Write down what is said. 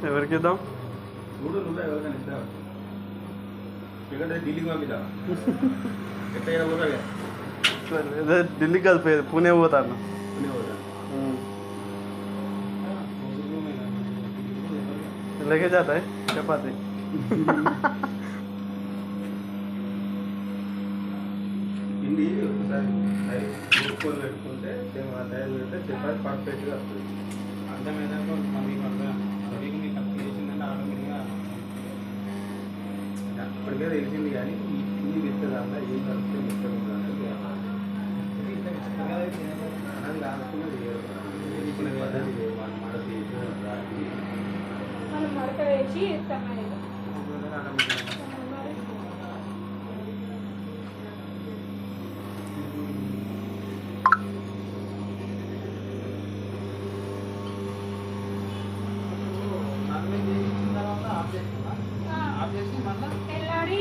ఎవరికి ఇద్దాం? ఢిల్లీ కాదు, పూణే పోతాను. लेके जाता है चपाती. ఇండి ఒకసారి కూర్చొని పెట్టుకుంటే చపాతి పర్ఫెక్ట్గా వస్తుంది. అర్థమైందంటే మీకు కత్తి చేసిందంటే ఆటోమేటిక్గా అప్పటికే తెలిసింది కానీ ఇది ఇస్తుంది అంతా ఏం కలిపితే ఇస్తుంది అది కాకుండా పద్ధతి మనం మడత వేసి ఇస్తామని ఆఫ్ చేసి మళ్ళీ తెల్లారి